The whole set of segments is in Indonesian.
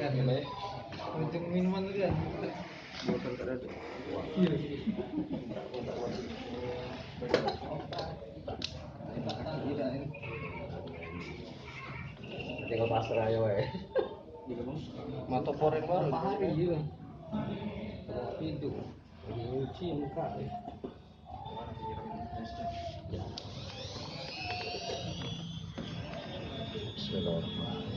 Untuk minuman tadi kan. Botol tak ada. Iya. Tinggal pasrah aja wae. Mata poreng baru hari iya. Itu. Nyuci muka. Bismillahirrahmanirrahim.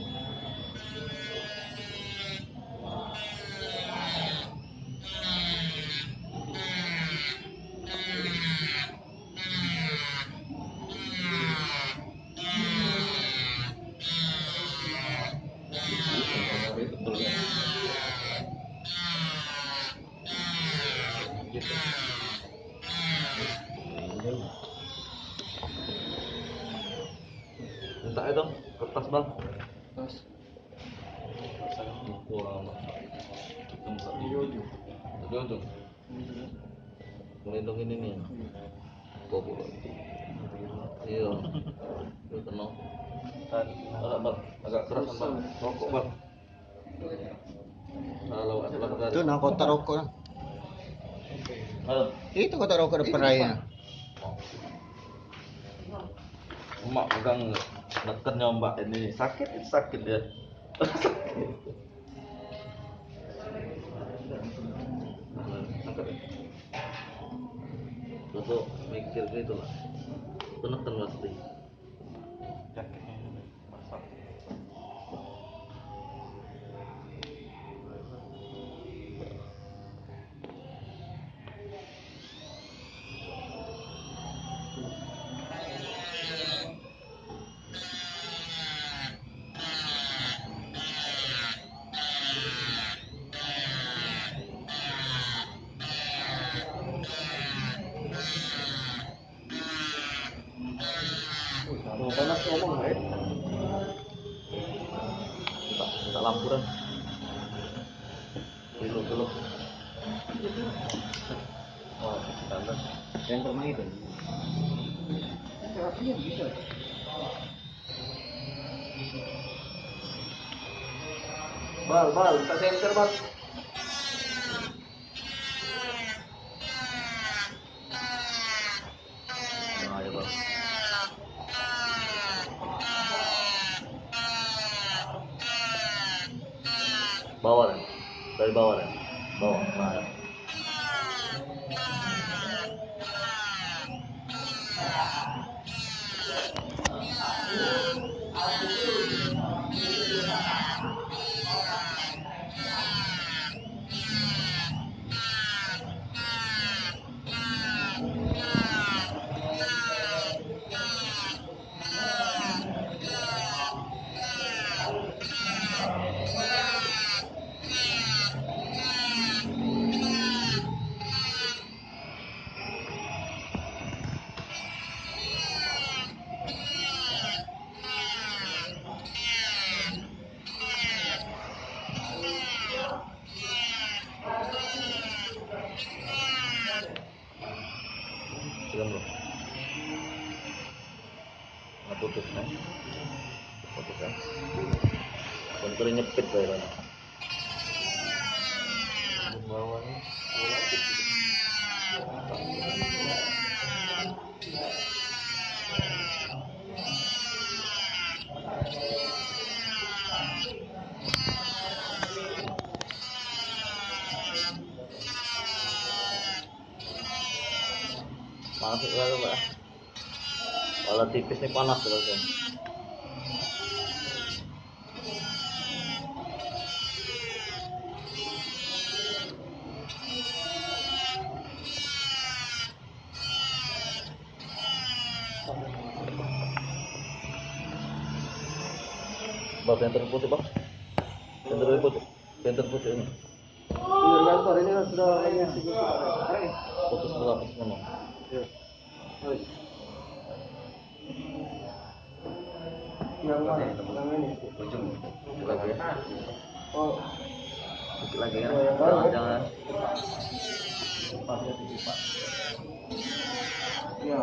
Betul ya. Gitu. Minta itu kertas bang. Terus Buku lama. Itu. Melindungi ini nih. Bobo. Iya. Itu tenang. Agak keras sama rokok bang. Kalau Itu nah kotak rokok lah. Halo. Itu kotak rokok depan raya. Emak pegang deketnya mbak ini sakit ya. Sakit. Tuh mikir gitu lah. Peneken pasti. mau panas ngomong baik. Minta lampu dah. Dulu. Oh, standar. Yang rumah itu. Terapinya bisa. Bal, tak senter bal. Nah, ya bang. Bawah deh. Dari bawah deh. Bawah. Nah, ya. Sudah belum? Nggak putus kan? Putus kan? Bentuknya nyepit kayaknya. Bawahnya masuk lagi mbak. Kalau tipis ini panas terus ya. Bang, senter putih bang. Senter putih ini. Iya kantor ini kan sudah lagi Putus dulu putus ngomong. Iya. Yang mana? Yang ini. Ujung. Dikit lagi ya. Oh, Dikit lagi ya. yang baru ya? Jangan. iya.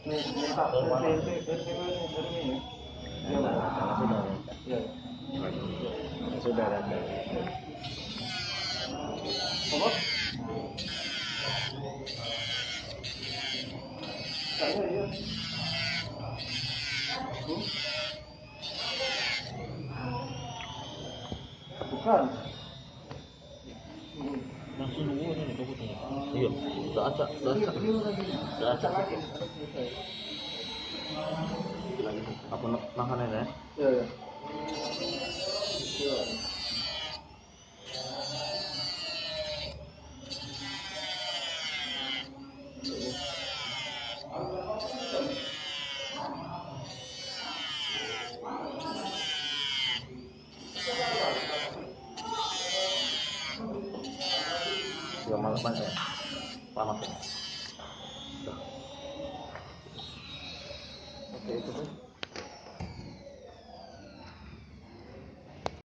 Ini tak ini. Iya, Sudah. iya. Sudah. ada. Apa? Kayaknya dia. Bukan. Langsung nunggu ini nih, tunggu. Iya, udah acak. Lagi, aku makan ya. Ya, ya. Juga malas banget ya. Panas ya.